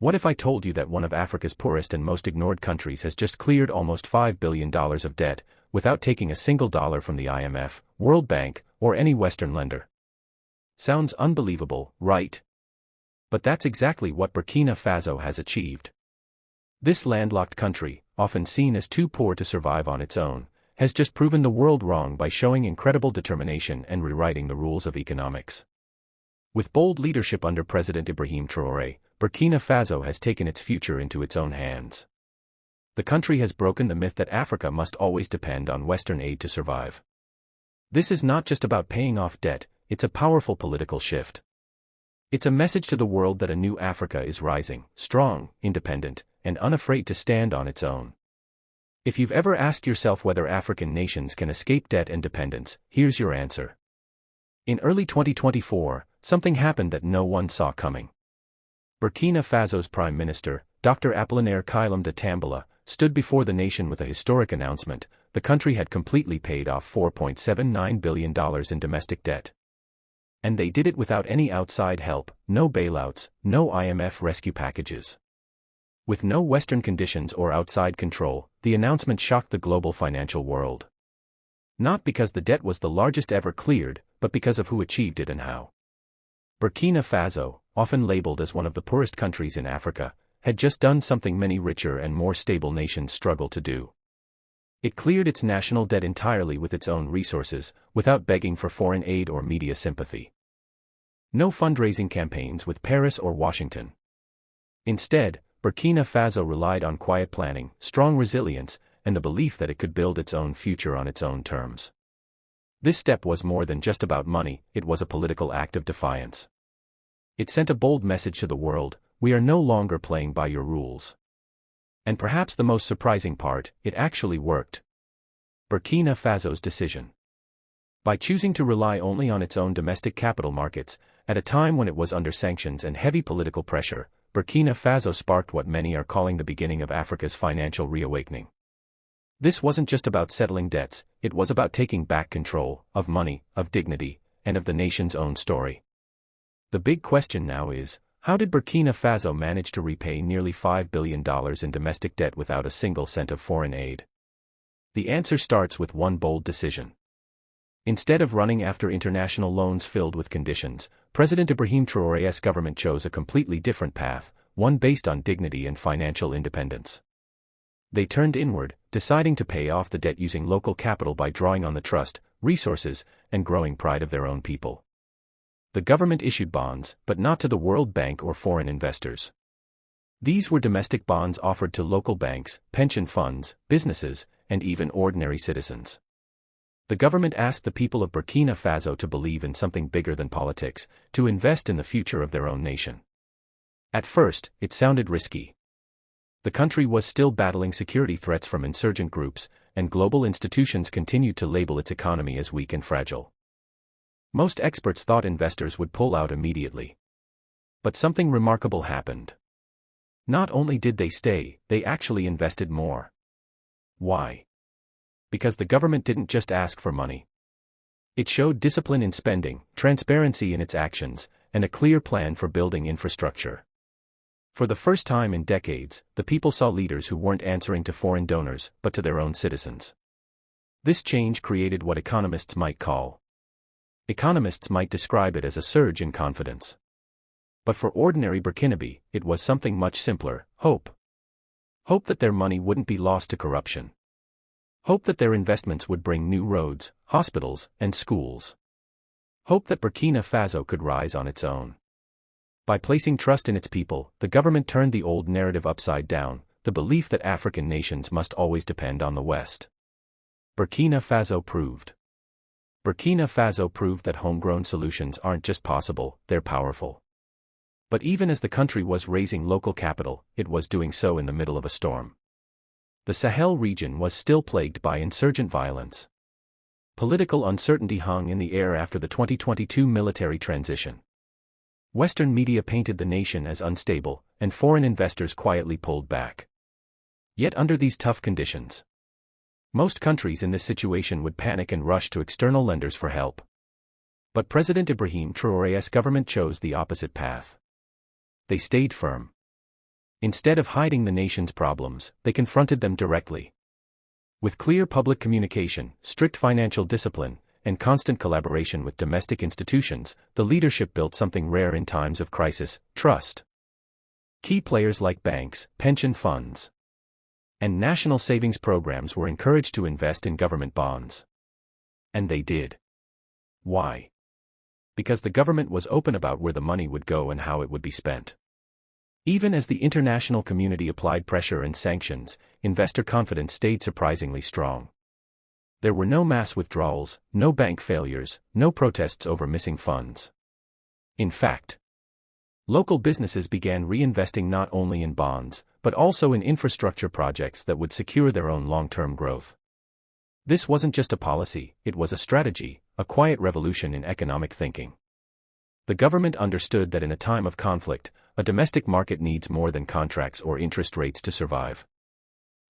What if I told you that one of Africa's poorest and most ignored countries has just cleared almost $5 billion of debt, without taking a single dollar from the IMF, World Bank, or any Western lender? Sounds unbelievable, right? But that's exactly what Burkina Faso has achieved. This landlocked country, often seen as too poor to survive on its own, has just proven the world wrong by showing incredible determination and rewriting the rules of economics. With bold leadership under President Ibrahim Traoré, Burkina Faso has taken its future into its own hands. The country has broken the myth that Africa must always depend on Western aid to survive. This is not just about paying off debt, it's a powerful political shift. It's a message to the world that a new Africa is rising, strong, independent, and unafraid to stand on its own. If you've ever asked yourself whether African nations can escape debt and dependence, here's your answer. In early 2024, something happened that no one saw coming. Burkina Faso's Prime Minister, Dr. Apollinaire Kailam de Tambala, stood before the nation with a historic announcement: the country had completely paid off $4.79 billion in domestic debt. And they did it without any outside help, no bailouts, no IMF rescue packages. With no Western conditions or outside control, the announcement shocked the global financial world. Not because the debt was the largest ever cleared, but because of who achieved it and how. Burkina Faso, often labeled as one of the poorest countries in Africa, had just done something many richer and more stable nations struggle to do. It cleared its national debt entirely with its own resources, without begging for foreign aid or media sympathy. No fundraising campaigns with Paris or Washington. Instead, Burkina Faso relied on quiet planning, strong resilience, and the belief that it could build its own future on its own terms. This step was more than just about money, it was a political act of defiance. It sent a bold message to the world: we are no longer playing by your rules. And perhaps the most surprising part, it actually worked. Burkina Faso's decision. By choosing to rely only on its own domestic capital markets, at a time when it was under sanctions and heavy political pressure, Burkina Faso sparked what many are calling the beginning of Africa's financial reawakening. This wasn't just about settling debts, it was about taking back control of money, of dignity, and of the nation's own story. The big question now is, how did Burkina Faso manage to repay nearly $5 billion in domestic debt without a single cent of foreign aid? The answer starts with one bold decision. Instead of running after international loans filled with conditions, President Ibrahim Traoré's government chose a completely different path, one based on dignity and financial independence. They turned inward, deciding to pay off the debt using local capital by drawing on the trust, resources, and growing pride of their own people. The government issued bonds, but not to the World Bank or foreign investors. These were domestic bonds offered to local banks, pension funds, businesses, and even ordinary citizens. The government asked the people of Burkina Faso to believe in something bigger than politics, to invest in the future of their own nation. At first, it sounded risky. The country was still battling security threats from insurgent groups, and global institutions continued to label its economy as weak and fragile. Most experts thought investors would pull out immediately. But something remarkable happened. Not only did they stay, they actually invested more. Why? Because the government didn't just ask for money. It showed discipline in spending, transparency in its actions, and a clear plan for building infrastructure. For the first time in decades, the people saw leaders who weren't answering to foreign donors, but to their own citizens. This change created what economists might describe it as a surge in confidence. But for ordinary Burkinabe, it was something much simpler: hope. Hope that their money wouldn't be lost to corruption. Hope that their investments would bring new roads, hospitals, and schools. Hope that Burkina Faso could rise on its own. By placing trust in its people, the government turned the old narrative upside down, the belief that African nations must always depend on the West. Burkina Faso proved that homegrown solutions aren't just possible, they're powerful. But even as the country was raising local capital, it was doing so in the middle of a storm. The Sahel region was still plagued by insurgent violence. Political uncertainty hung in the air after the 2022 military transition. Western media painted the nation as unstable, and foreign investors quietly pulled back. Yet under these tough conditions, most countries in this situation would panic and rush to external lenders for help. But President Ibrahim Traoré's government chose the opposite path. They stayed firm. Instead of hiding the nation's problems, they confronted them directly. With clear public communication, strict financial discipline, and constant collaboration with domestic institutions, the leadership built something rare in times of crisis: trust. Key players like banks, pension funds, and national savings programs were encouraged to invest in government bonds. And they did. Why? Because the government was open about where the money would go and how it would be spent. Even as the international community applied pressure and sanctions, investor confidence stayed surprisingly strong. There were no mass withdrawals, no bank failures, no protests over missing funds. In fact, local businesses began reinvesting not only in bonds, but also in infrastructure projects that would secure their own long-term growth. This wasn't just a policy, it was a strategy, a quiet revolution in economic thinking. The government understood that in a time of conflict, a domestic market needs more than contracts or interest rates to survive.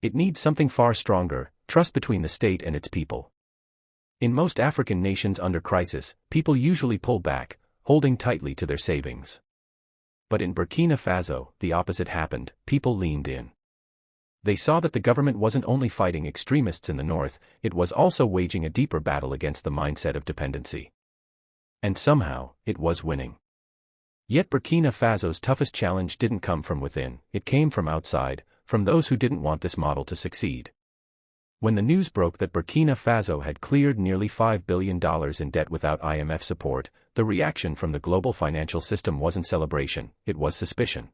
It needs something far stronger: trust between the state and its people. In most African nations under crisis, people usually pull back, holding tightly to their savings. But in Burkina Faso, the opposite happened: people leaned in. They saw that the government wasn't only fighting extremists in the north, it was also waging a deeper battle against the mindset of dependency. And somehow, it was winning. Yet Burkina Faso's toughest challenge didn't come from within, it came from outside, from those who didn't want this model to succeed. When the news broke that Burkina Faso had cleared nearly $5 billion in debt without IMF support, the reaction from the global financial system wasn't celebration, it was suspicion.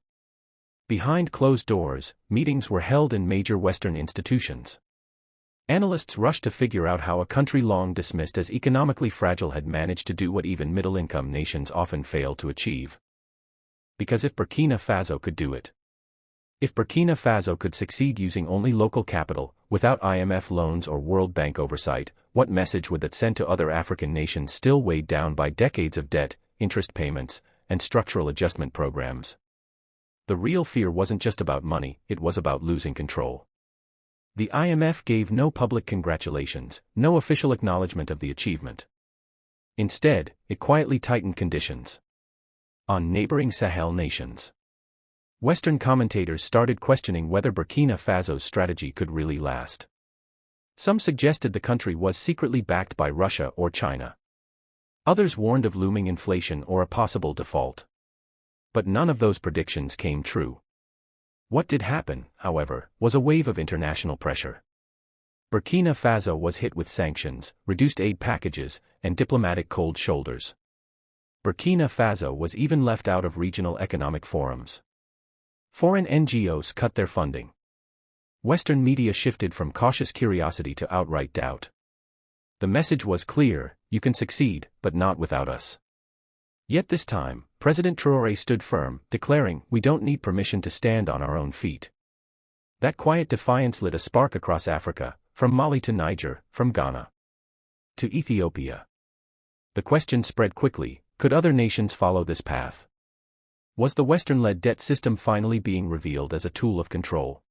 Behind closed doors, meetings were held in major Western institutions. Analysts rushed to figure out how a country long dismissed as economically fragile had managed to do what even middle-income nations often fail to achieve. Because if Burkina Faso could do it, if Burkina Faso could succeed using only local capital, without IMF loans or World Bank oversight, what message would that send to other African nations still weighed down by decades of debt, interest payments, and structural adjustment programs? The real fear wasn't just about money, it was about losing control. The IMF gave no public congratulations, no official acknowledgement of the achievement. Instead, it quietly tightened conditions on neighboring Sahel nations. Western commentators started questioning whether Burkina Faso's strategy could really last. Some suggested the country was secretly backed by Russia or China. Others warned of looming inflation or a possible default. But none of those predictions came true. What did happen, however, was a wave of international pressure. Burkina Faso was hit with sanctions, reduced aid packages, and diplomatic cold shoulders. Burkina Faso was even left out of regional economic forums. Foreign NGOs cut their funding. Western media shifted from cautious curiosity to outright doubt. The message was clear: you can succeed, but not without us. Yet this time, President Traoré stood firm, declaring, "We don't need permission to stand on our own feet." That quiet defiance lit a spark across Africa, from Mali to Niger, from Ghana to Ethiopia. The question spread quickly: could other nations follow this path? Was the Western-led debt system finally being revealed as a tool of control?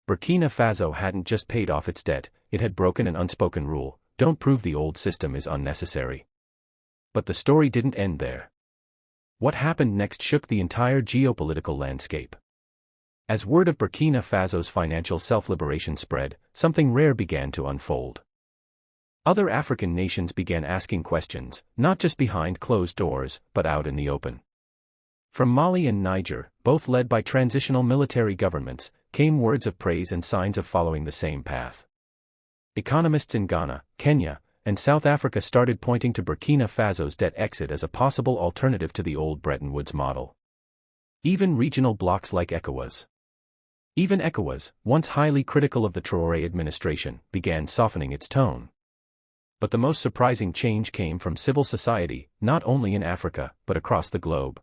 Burkina Faso hadn't just paid off its debt, it had broken an unspoken rule: don't prove the old system is unnecessary. But the story didn't end there. What happened next shook the entire geopolitical landscape. As word of Burkina Faso's financial self-liberation spread, something rare began to unfold. Other African nations began asking questions, not just behind closed doors, but out in the open. From Mali and Niger, both led by transitional military governments, came words of praise and signs of following the same path. Economists in Ghana, Kenya, and South Africa started pointing to Burkina Faso's debt exit as a possible alternative to the old Bretton Woods model. Even regional blocs like ECOWAS, once highly critical of the Traoré administration, began softening its tone. But the most surprising change came from civil society, not only in Africa, but across the globe.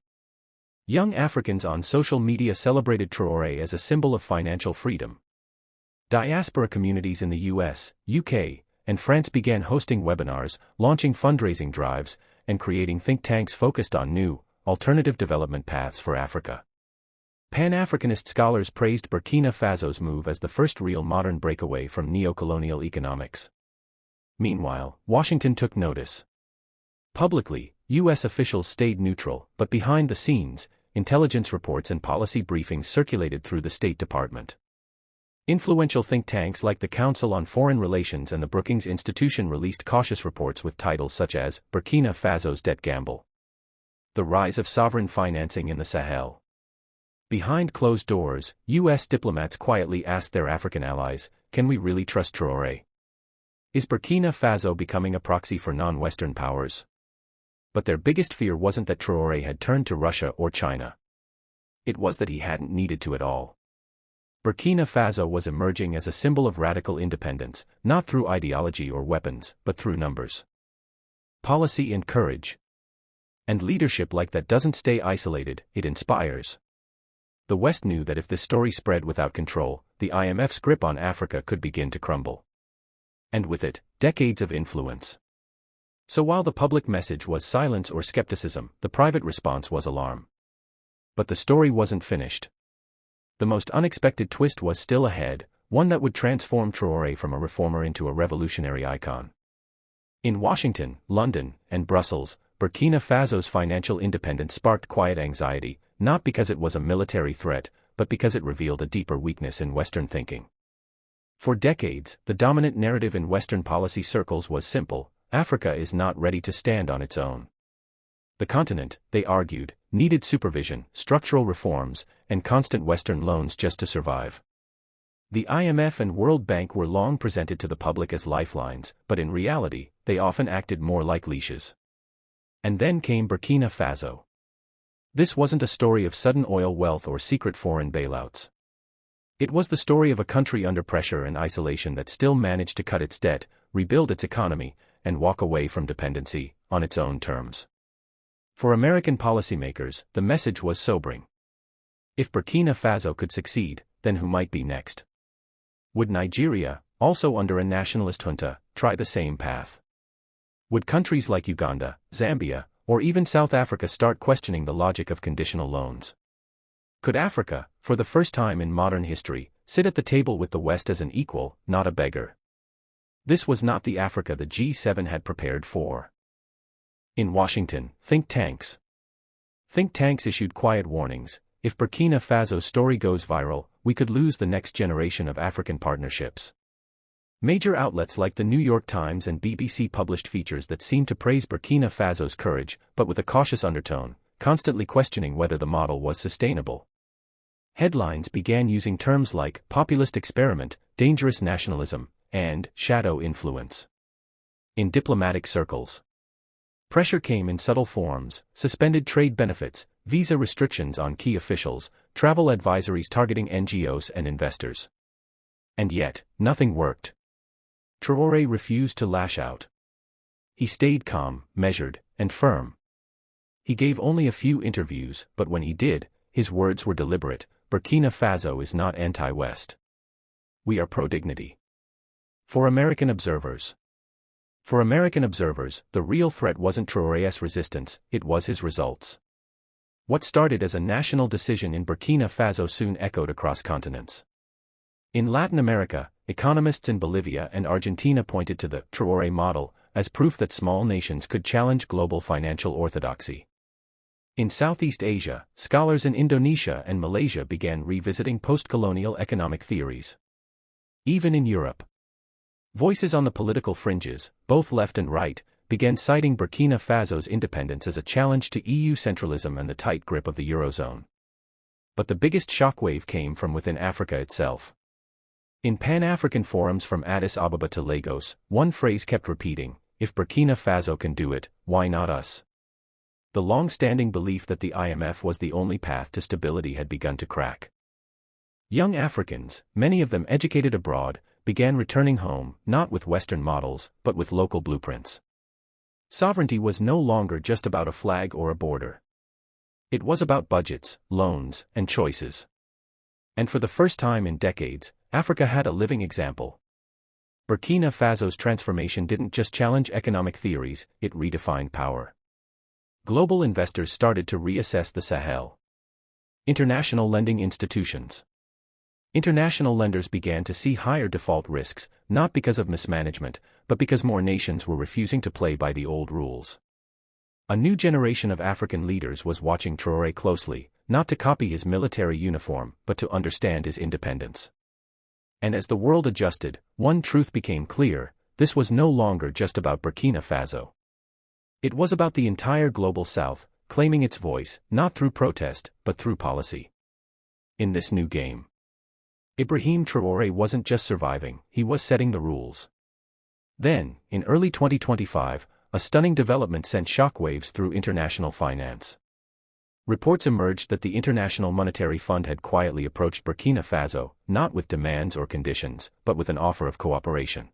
Young Africans on social media celebrated Traoré as a symbol of financial freedom. Diaspora communities in the US, UK, and France began hosting webinars, launching fundraising drives, and creating think tanks focused on new, alternative development paths for Africa. Pan-Africanist scholars praised Burkina Faso's move as the first real modern breakaway from neo-colonial economics. Meanwhile, Washington took notice. Publicly, U.S. officials stayed neutral, but behind the scenes, intelligence reports and policy briefings circulated through the State Department. Influential think tanks like the Council on Foreign Relations and the Brookings Institution released cautious reports with titles such as Burkina Faso's Debt Gamble. The Rise of Sovereign Financing in the Sahel. Behind closed doors, U.S. diplomats quietly asked their African allies, can we really trust Traoré? Is Burkina Faso becoming a proxy for non-Western powers? But their biggest fear wasn't that Traoré had turned to Russia or China. It was that he hadn't needed to at all. Burkina Faso was emerging as a symbol of radical independence, not through ideology or weapons, but through numbers, policy and courage. And leadership like that doesn't stay isolated, it inspires. The West knew that if this story spread without control, the IMF's grip on Africa could begin to crumble. And with it, decades of influence. So while the public message was silence or skepticism, the private response was alarm. But the story wasn't finished. The most unexpected twist was still ahead, one that would transform Traoré from a reformer into a revolutionary icon. In Washington, London, and Brussels, Burkina Faso's financial independence sparked quiet anxiety, not because it was a military threat, but because it revealed a deeper weakness in Western thinking. For decades, the dominant narrative in Western policy circles was simple: Africa is not ready to stand on its own. The continent, they argued, needed supervision, structural reforms, and constant Western loans just to survive. The IMF and World Bank were long presented to the public as lifelines, but in reality, they often acted more like leashes. And then came Burkina Faso. This wasn't a story of sudden oil wealth or secret foreign bailouts. It was the story of a country under pressure and isolation that still managed to cut its debt, rebuild its economy, and walk away from dependency, on its own terms. For American policymakers, the message was sobering. If Burkina Faso could succeed, then who might be next? Would Nigeria, also under a nationalist junta, try the same path? Would countries like Uganda, Zambia, or even South Africa start questioning the logic of conditional loans? Could Africa, for the first time in modern history, sit at the table with the West as an equal, not a beggar? This was not the Africa the G7 had prepared for. In Washington, think tanks issued quiet warnings: if Burkina Faso's story goes viral, we could lose the next generation of African partnerships. Major outlets like the New York Times and BBC published features that seemed to praise Burkina Faso's courage, but with a cautious undertone, constantly questioning whether the model was sustainable. Headlines began using terms like populist experiment, dangerous nationalism, and shadow influence. In diplomatic circles, pressure came in subtle forms: suspended trade benefits, visa restrictions on key officials, travel advisories targeting NGOs and investors. And yet, nothing worked. Traoré refused to lash out. He stayed calm, measured, and firm. He gave only a few interviews, but when he did, his words were deliberate: Burkina Faso is not anti-West. We are pro-dignity. For American observers, the real threat wasn't Traoré's resistance, it was his results. What started as a national decision in Burkina Faso soon echoed across continents. In Latin America, economists in Bolivia and Argentina pointed to the Traoré model as proof that small nations could challenge global financial orthodoxy. In Southeast Asia, scholars in Indonesia and Malaysia began revisiting post-colonial economic theories. Even in Europe, voices on the political fringes, both left and right, began citing Burkina Faso's independence as a challenge to EU centralism and the tight grip of the Eurozone. But the biggest shockwave came from within Africa itself. In Pan-African forums from Addis Ababa to Lagos, one phrase kept repeating: if Burkina Faso can do it, why not us? The long-standing belief that the IMF was the only path to stability had begun to crack. Young Africans, many of them educated abroad, began returning home, not with Western models, but with local blueprints. Sovereignty was no longer just about a flag or a border. It was about budgets, loans, and choices. And for the first time in decades, Africa had a living example. Burkina Faso's transformation didn't just challenge economic theories, it redefined power. Global investors started to reassess the Sahel. International lending institutions. International lenders began to see higher default risks, not because of mismanagement, but because more nations were refusing to play by the old rules. A new generation of African leaders was watching Traoré closely, not to copy his military uniform, but to understand his independence. And as the world adjusted, one truth became clear: this was no longer just about Burkina Faso. It was about the entire global South, claiming its voice, not through protest, but through policy. In this new game, Ibrahim Traoré wasn't just surviving, he was setting the rules. Then, in early 2025, a stunning development sent shockwaves through international finance. Reports emerged that the International Monetary Fund had quietly approached Burkina Faso, not with demands or conditions, but with an offer of cooperation.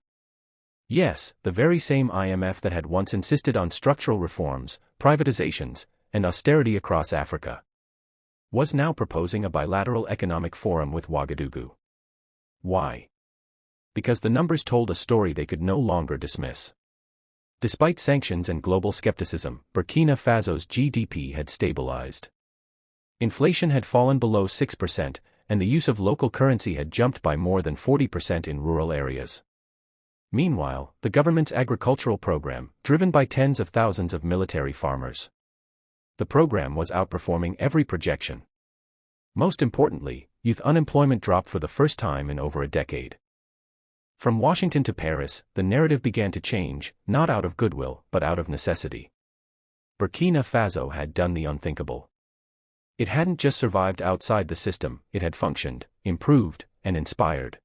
Yes, the very same IMF that had once insisted on structural reforms, privatizations, and austerity across Africa, was now proposing a bilateral economic forum with Ouagadougou. Why? Because the numbers told a story they could no longer dismiss. Despite sanctions and global skepticism, Burkina Faso's GDP had stabilized. Inflation had fallen below 6%, and the use of local currency had jumped by more than 40% in rural areas. Meanwhile, the government's agricultural program, driven by tens of thousands of military farmers. The program was outperforming every projection. Most importantly, youth unemployment dropped for the first time in over a decade. From Washington to Paris, the narrative began to change, not out of goodwill, but out of necessity. Burkina Faso had done the unthinkable. It hadn't just survived outside the system, it had functioned, improved, and inspired.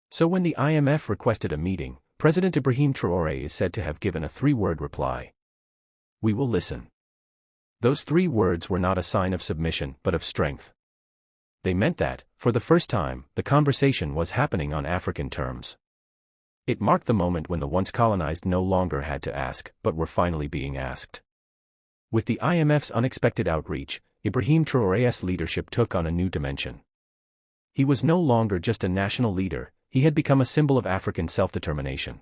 So when the IMF requested a meeting, President Ibrahim Traoré is said to have given a three-word reply: "We will listen." Those 3 words were not a sign of submission, but of strength. They meant that, for the first time, the conversation was happening on African terms. It marked the moment when the once colonized no longer had to ask, but were finally being asked. With the IMF's unexpected outreach, Ibrahim Traoré's leadership took on a new dimension. He was no longer just a national leader, he had become a symbol of African self-determination.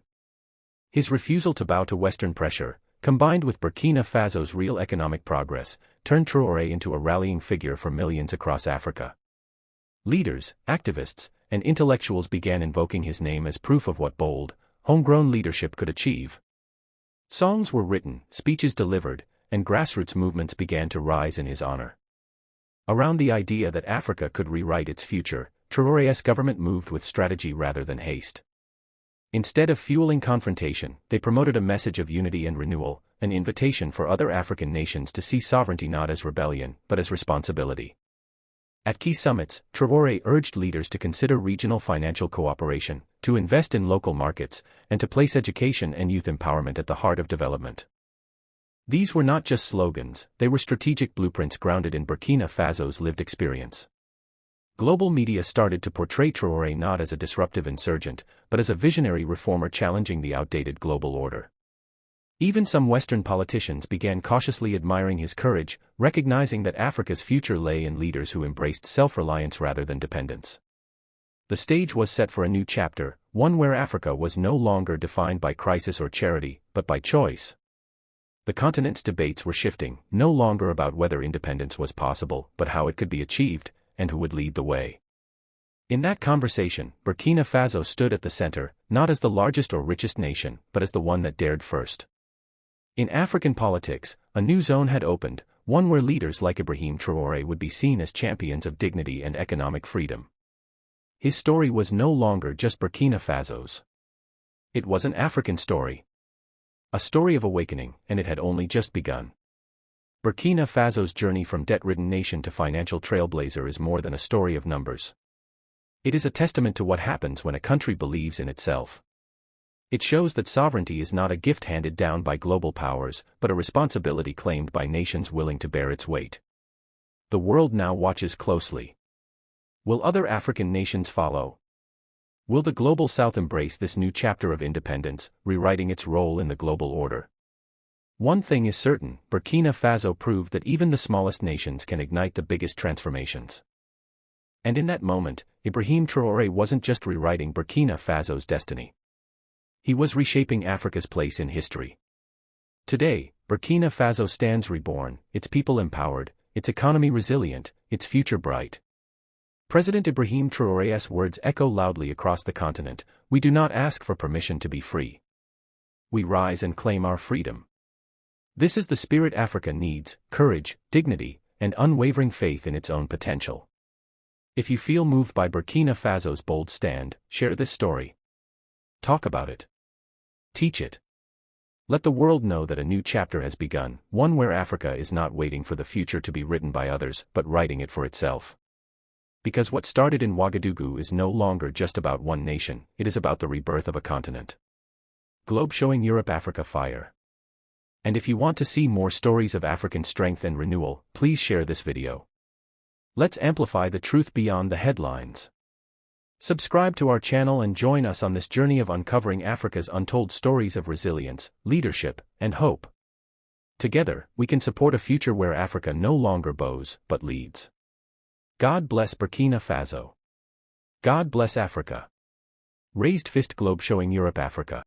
His refusal to bow to Western pressure, combined with Burkina Faso's real economic progress, turned Traoré into a rallying figure for millions across Africa. Leaders, activists, and intellectuals began invoking his name as proof of what bold, homegrown leadership could achieve. Songs were written, speeches delivered, and grassroots movements began to rise in his honor. Around the idea that Africa could rewrite its future, Traoré's government moved with strategy rather than haste. Instead of fueling confrontation, they promoted a message of unity and renewal, an invitation for other African nations to see sovereignty not as rebellion, but as responsibility. At key summits, Traoré urged leaders to consider regional financial cooperation, to invest in local markets, and to place education and youth empowerment at the heart of development. These were not just slogans, they were strategic blueprints grounded in Burkina Faso's lived experience. Global media started to portray Traoré not as a disruptive insurgent, but as a visionary reformer challenging the outdated global order. Even some Western politicians began cautiously admiring his courage, recognizing that Africa's future lay in leaders who embraced self-reliance rather than dependence. The stage was set for a new chapter, one where Africa was no longer defined by crisis or charity, but by choice. The continent's debates were shifting, no longer about whether independence was possible, but how it could be achieved, and who would lead the way. In that conversation, Burkina Faso stood at the center, not as the largest or richest nation, but as the one that dared first. In African politics, a new zone had opened, one where leaders like Ibrahim Traoré would be seen as champions of dignity and economic freedom. His story was no longer just Burkina Faso's. It was an African story. A story of awakening, and it had only just begun. Burkina Faso's journey from debt-ridden nation to financial trailblazer is more than a story of numbers. It is a testament to what happens when a country believes in itself. It shows that sovereignty is not a gift handed down by global powers, but a responsibility claimed by nations willing to bear its weight. The world now watches closely. Will other African nations follow? Will the global South embrace this new chapter of independence, rewriting its role in the global order? One thing is certain, Burkina Faso proved that even the smallest nations can ignite the biggest transformations. And in that moment, Ibrahim Traoré wasn't just rewriting Burkina Faso's destiny. He was reshaping Africa's place in history. Today, Burkina Faso stands reborn, its people empowered, its economy resilient, its future bright. President Ibrahim Traoré's words echo loudly across the continent: "We do not ask for permission to be free. We rise and claim our freedom." This is the spirit Africa needs: courage, dignity, and unwavering faith in its own potential. If you feel moved by Burkina Faso's bold stand, share this story. Talk about it. Teach it. Let the world know that a new chapter has begun, one where Africa is not waiting for the future to be written by others, but writing it for itself. Because what started in Ouagadougou is no longer just about one nation, it is about the rebirth of a continent. Globe showing Europe-Africa fire. And if you want to see more stories of African strength and renewal, please share this video. Let's amplify the truth beyond the headlines. Subscribe to our channel and join us on this journey of uncovering Africa's untold stories of resilience, leadership, and hope. Together, we can support a future where Africa no longer bows, but leads. God bless Burkina Faso. God bless Africa. Raised fist globe showing Europe-Africa.